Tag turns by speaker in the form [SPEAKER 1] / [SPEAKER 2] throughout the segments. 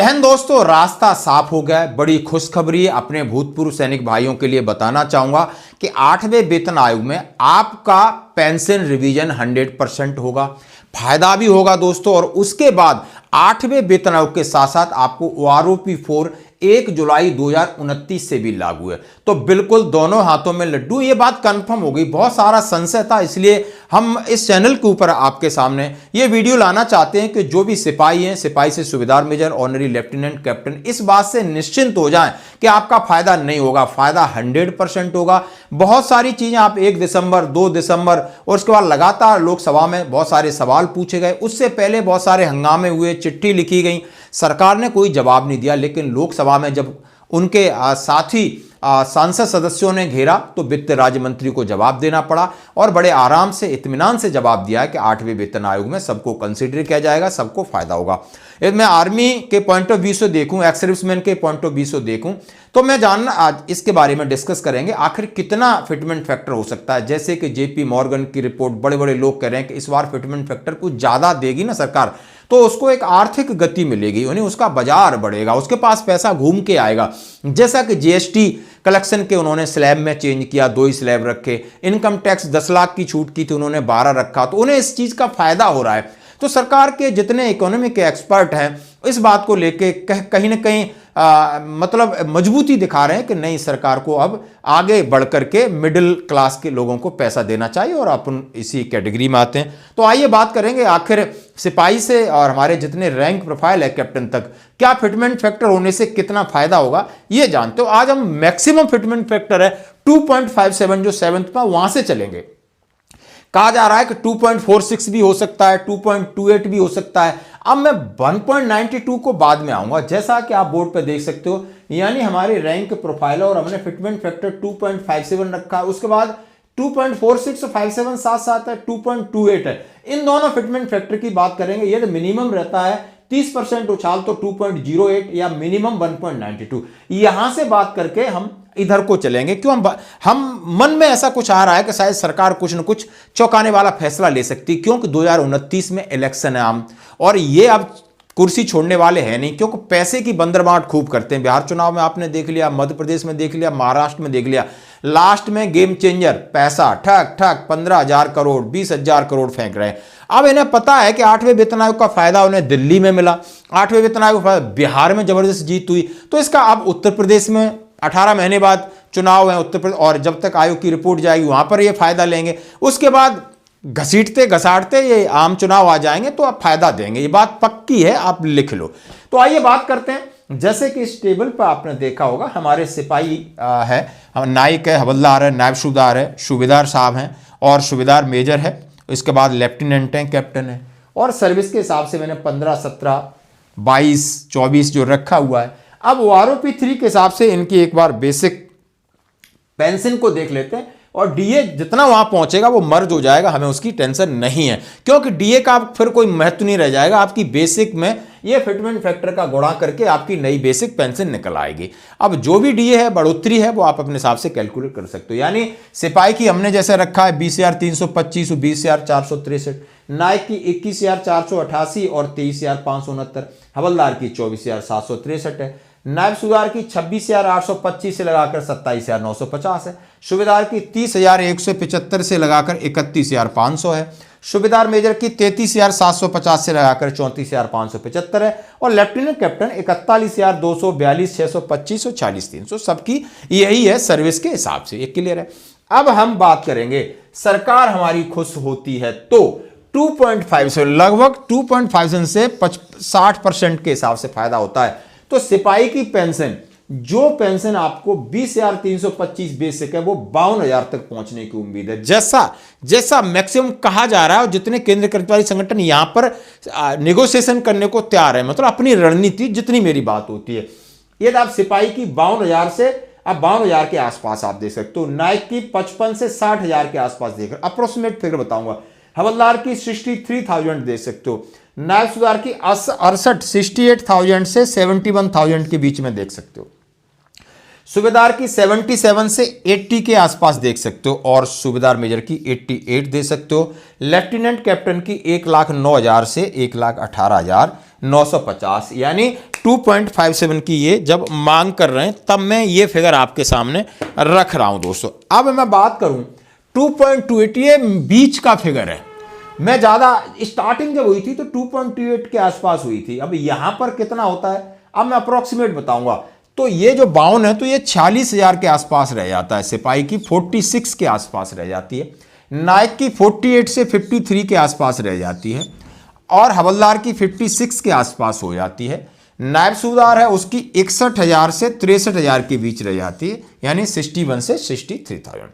[SPEAKER 1] बहन दोस्तों, रास्ता साफ हो गया है। बड़ी खुशखबरी अपने भूतपूर्व सैनिक भाइयों के लिए बताना चाहूंगा कि 8वें वेतन आयोग में आपका पेंशन रिवीजन 100% होगा। फायदा भी होगा दोस्तों। और उसके बाद 8वें वेतन आयोग के साथ साथ आपको OROP 4 1 जुलाई 2029 से भी लागू है। तो बिल्कुल दोनों हाथों में लड्डू, ये बात कंफर्म हो गई। बहुत सारा संशय था, इसलिए हम इस चैनल के ऊपर आपके सामने ये वीडियो लाना चाहते हैं कि जो भी सिपाही हैं, सिपाही से सूबेदार मेजर, ऑनरी लेफ्टिनेंट, कैप्टन, इस बात से निश्चिंत हो जाएं कि आपका फायदा नहीं होगा, फायदा 100% होगा। बहुत सारी चीजें आप 1 दिसंबर 2 दिसंबर और उसके बाद लगातार लोकसभा में बहुत सारे सवाल पूछे गए। उससे पहले बहुत सारे हंगामे हुए, चिट्ठी लिखी गई, सरकार ने कोई जवाब नहीं दिया। लेकिन लोकसभा में जब उनके साथी सांसद सदस्यों ने घेरा तो वित्त राज्य मंत्री को जवाब देना पड़ा और बड़े आराम से, इत्मीनान से जवाब दिया कि 8वें वेतन आयोग में सबको कंसीडर किया जाएगा, सबको फायदा होगा। यदि मैं आर्मी के पॉइंट ऑफ व्यू से देखूं, एक्स सर्विसमैन के पॉइंट ऑफ व्यू से देखूं, तो मैं जानना आज इसके बारे में डिस्कस करेंगे आखिर कितना फिटमेंट फैक्टर हो सकता है। जैसे कि JP मॉर्गन की रिपोर्ट, बड़े बड़े लोग कह रहे हैं कि इस बार फिटमेंट फैक्टर कुछ ज्यादा देगी ना सरकार, तो उसको एक आर्थिक गति मिलेगी, यानी उसका बाजार बढ़ेगा, उसके पास पैसा घूम के आएगा। जैसा कि GST कलेक्शन के उन्होंने स्लैब में चेंज किया, 2 ही स्लैब रखे, इनकम टैक्स 10 लाख की छूट की थी, उन्होंने 12 रखा, तो उन्हें इस चीज का फायदा हो रहा है। तो सरकार के जितने इकोनॉमी के एक्सपर्ट हैं इस बात को लेके कहीं ना कहीं मतलब मजबूती दिखा रहे हैं कि नहीं, सरकार को अब आगे बढ़ करके मिडिल क्लास के लोगों को पैसा देना चाहिए और अपन इसी कैटेगरी में आते हैं। तो आइए बात करेंगे आखिर सिपाही से और हमारे जितने रैंक प्रोफाइल है कैप्टन तक, क्या फिटमेंट फैक्टर होने से कितना फायदा होगा ये जानते हो। आज हम मैक्सिमम फिटमेंट फैक्टर है 2.57 जो 7th में, वहां से चलेंगे। कहा जा रहा है कि 2.46 भी हो सकता है, 2.28 भी हो सकता है। अब मैं 1.92 को बाद में आऊंगा, जैसा कि आप बोर्ड पे देख सकते हो, यानी हमारी रैंक प्रोफाइल और हमने फिटमेंट फैक्टर 2.57 रखा है। उसके बाद 2.46 और 57 साथ साथ है, 2.28 है। इन दोनों फिटमेंट फैक्टर की बात करेंगे। यदि मिनिमम रहता है 30% उछाल तो 2.08 या मिनिमम 1.92। यहां से बात करके हम इधर को चलेंगे। क्यों हम मन में ऐसा कुछ आ रहा है कि शायद सरकार कुछ न कुछ चौंकाने वाला फैसला ले सकती, क्योंकि 2029 में इलेक्शन है आम, और ये अब कुर्सी छोड़ने वाले हैं नहीं, क्योंकि पैसे की बंदरबांट खूब करते हैं। बिहार चुनाव में आपने देख लिया, मध्य प्रदेश में देख लिया, महाराष्ट्र में देख लिया। लास्ट में गेम चेंजर पैसा ठक ठक 15,000 करोड़ 20,000 करोड़ फेंक रहे हैं। अब इन्हें पता है कि 8वें वेतन आयोग का फायदा उन्हें दिल्ली में मिला, 8वें वेतन आयोग का बिहार में जबरदस्त जीत हुई, तो इसका अब उत्तर प्रदेश में 18 महीने बाद चुनाव है उत्तर प्रदेश, और जब तक आयोग की रिपोर्ट जाएगी वहां पर ये फायदा लेंगे। उसके बाद घसीटते घसाटते ये आम चुनाव आ जाएंगे तो आप फायदा देंगे, ये बात पक्की है, आप लिख लो। तो आइए बात करते हैं। जैसे कि इस टेबल पर आपने देखा होगा, हमारे सिपाही है, नायक है, हवलदार है, नायब सूबेदार है, सूबेदार साहब हैं और सूबेदार मेजर है। इसके बाद लेफ्टिनेंट हैं, कैप्टन है, और सर्विस के हिसाब से मैंने 15, 17, 22, 24 जो रखा हुआ है। अब OROP 3 के हिसाब से इनकी एक बार बेसिक पेंशन को देख लेते हैं, और DA जितना वहां पहुंचेगा वो मर्ज हो जाएगा, हमें उसकी टेंशन नहीं है, क्योंकि DA का फिर कोई महत्व नहीं रह जाएगा। आपकी बेसिक में ये फिटमेंट फैक्टर का गुणा करके आपकी नई बेसिक पेंशन निकल आएगी। अब जो भी DA है, बढ़ोतरी है, वो आप अपने हिसाब से कैलकुलेट कर सकते हो। यानी सिपाही की हमने जैसे रखा है 20,325 और 20,463, नायक की 21,488 और 23,569, हवलदार की 24,763 है, नायब सूबेदार की 26,825 से लगाकर 27,950 है, सूबेदार की 30,175 से लगाकर 31,500 है, सूबेदार मेजर की 33,750 से लगाकर 34,575 है, और लेफ्टिनेंट कैप्टन 41,242, 625 और 40,300, सबकी यही है सर्विस के हिसाब से। ये क्लियर है। अब हम बात करेंगे, सरकार हमारी खुश होती है तो 2.5 से लगभग 2.5 से 60% के हिसाब से फायदा होता है। तो सिपाही की पेंशन, जो पेंशन आपको 20,325 बेसिक है, वो 52,000 तक पहुंचने की उम्मीद है, जैसा मैक्सिमम कहा जा रहा है। और जितने केंद्र कर्मचारी संगठन यहां पर नेगोशिएशन करने को तैयार है, मतलब अपनी रणनीति जितनी मेरी बात होती है, यदि आप सिपाही की 52,000 से अब 52,000 के आसपास आप दे सकते हो, नायक की 55 से 60,000 के आसपास देकर अप्रोक्सीमेट फिगर बताऊंगा, हवलदार की 63,000 दे सकते हो, नायब सूबेदार की 68 68,000 से 71,000 के बीच में देख सकते हो। सूबेदार की 77 से 80 के आसपास देख सकते हो और सूबेदार मेजर की 88 दे सकते हो। लेफ्टिनेंट कैप्टन की 1,09,000 से 1,18,950 यानी 2.57 की ये जब मांग कर रहे हैं तब मैं ये फिगर आपके सामने रख रहा हूं दोस्तों। अब मैं बात करूं 2.28 ये बीच का फिगर है। मैं ज्यादा स्टार्टिंग जब हुई थी तो 2.28 के आसपास हुई थी। अब यहां पर कितना होता है अब मैं अप्रोक्सीमेट बताऊंगा। तो ये जो 52 है तो ये 46,000 के आसपास रह जाता है। सिपाही की 46 के आसपास रह जाती है। नायक की 48 से 53 के आसपास रह जाती है और हवलदार की 56 के आसपास हो जाती है। नायब सूबेदार है उसकी 61,000 से 63,000 के बीच रह जाती है यानी 61 से 63,000।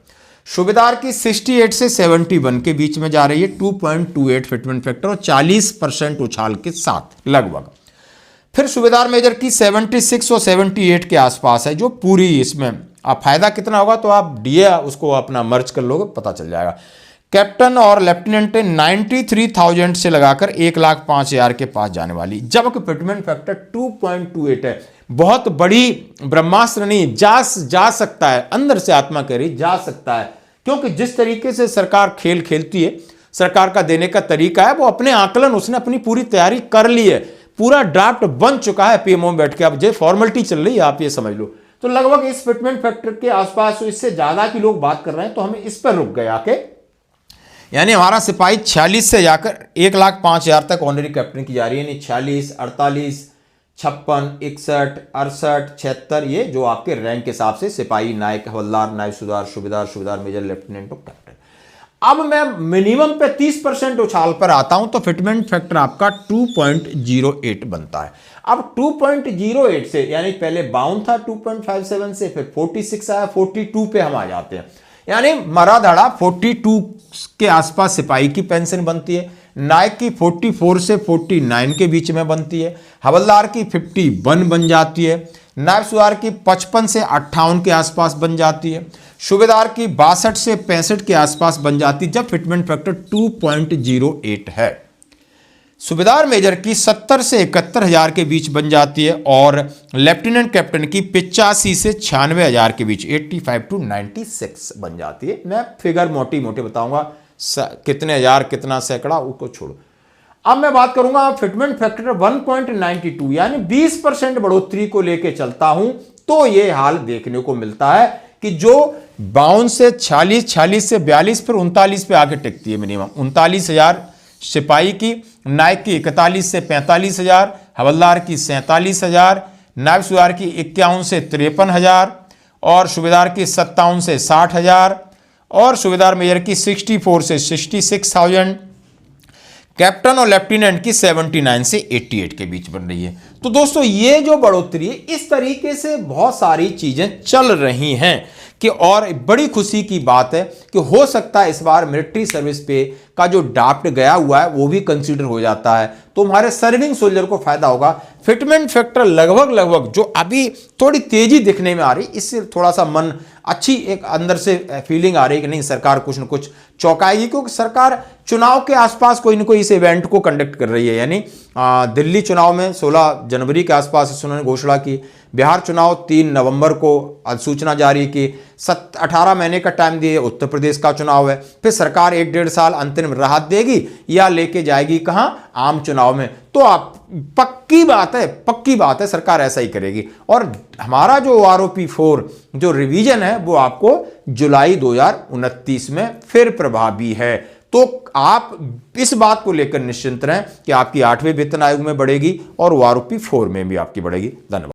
[SPEAKER 1] सूबेदार की 68 से 71 के बीच में जा रही है 2.28 फिटमेंट फैक्टर और 40% उछाल के साथ लगभग। फिर सूबेदार मेजर की 76 और 78 के आसपास है जो पूरी इसमें आप फायदा कितना होगा तो आप डीए उसको अपना मर्ज कर लोगे पता चल जाएगा। कैप्टन और लेफ्टिनेंट 93,000 से लगाकर 1,05,000 के पास जाने वाली जबकि फिटमेंट फैक्टर 2.28 है। बहुत बड़ी ब्रह्मास्त्र नहीं जा सकता है अंदर से आत्मा कह रही जा सकता है क्योंकि जिस तरीके से सरकार खेल खेलती है सरकार का देने का तरीका है वो अपने आकलन उसने अपनी पूरी तैयारी कर ली है। पूरा ड्राफ्ट बन चुका है पीएमओ में बैठ के अब जो फॉर्मेलिटी चल रही है आप ये समझ लो। तो लगभग इस फिटमेंट फैक्टर के आसपास तो इससे ज्यादा की लोग बात कर रहे हैं तो हमें इस पर रुक गए आके यानी हमारा सिपाही 46 से जाकर 1,05,000 तक ऑनरी कैप्टन की जा रही है यानी 46, 48, 56, 61, 68, 76 ये जो आपके रैंक के हिसाब से सिपाही नायक हवलदार नायब सूबेदार सूबेदार मेजर लेफ्टिनेंट और कैप्टन। अब मैं मिनिमम पे 30% उछाल पर आता हूं तो फिटमेंट फैक्टर आपका 2.08 बनता है। अब 2.08 से यानी पहले बाउंड था 2.57 से फिर 46 आया 42 पे हम आ जाते हैं यानी मरा धड़ा 42 के आसपास सिपाही की पेंशन बनती है। नायक की 44 से 49 के बीच में बनती है। हवलदार की 51 बन जाती है। नायब सूबेदार की 55 से 58 के आसपास बन जाती है। सूबेदार की 62 से 65 के आसपास बन जाती है जब फिटमेंट फैक्टर 2.08 है। सूबेदार मेजर की 70 से 71,000 के बीच बन जाती है और लेफ्टिनेंट कैप्टन की 85 से 96,000 के बीच 85 to 96 बन जाती है। मैं फिगर मोटी मोटी बताऊंगा कितने हजार कितना सैकड़ा उसको छोड़ो। अब मैं बात करूंगा फिटमेंट फैक्टर 1.92 यानी 20% बढ़ोतरी को लेके चलता हूं तो यह हाल देखने को मिलता है कि जो 52 से 46 से 42 फिर 39 पे आके टिकती है मिनिमम 39,000 सिपाही की। नायक की 41 से 45,000, हवलदार की 47,000, नायब सूबेदार की 51 से 53,000 और सूबेदार की 57 से 60,000 और सूबेदार मेजर की 64 से 66,000। कैप्टन और लेफ्टिनेंट की 79 से 88 के बीच बन रही है। तो दोस्तों ये जो बढ़ोतरी है इस तरीके से बहुत सारी चीजें चल रही हैं कि और बड़ी खुशी की बात है कि हो सकता है इस बार मिलिट्री सर्विस पे का जो ड्राफ्ट गया हुआ है वो भी कंसीडर हो जाता है तो हमारे सर्विंग सोल्जर को फायदा होगा। फिटमेंट फैक्टर लगभग जो अभी थोड़ी तेजी दिखने में आ रही इससे थोड़ा सा मन अच्छी एक अंदर से फीलिंग आ रही है कि नहीं सरकार कुछ न कुछ चौंकाएगी क्योंकि सरकार चुनाव के आसपास कोई न कोई इस इवेंट को कंडक्ट कर रही है। यानी दिल्ली चुनाव में 16 जनवरी के आसपास उन्होंने घोषणा की। बिहार चुनाव 3 नवंबर को अधिसूचना जारी की। 18 महीने का टाइम दिए। उत्तर प्रदेश का चुनाव है। फिर सरकार 1-1.5 साल अंतरिम राहत देगी या लेके जाएगी कहां आम चुनाव में। तो आप पक्की बात है सरकार ऐसा ही करेगी। और हमारा जो आरओपी 4 जो रिवीजन है वो आपको जुलाई 2029 में फिर प्रभावी है। तो आप इस बात को लेकर निश्चिंत रहें कि आपकी 8वें वेतन आयोग में बढ़ेगी और आरओपी 4 में भी आपकी बढ़ेगी। धन्यवाद।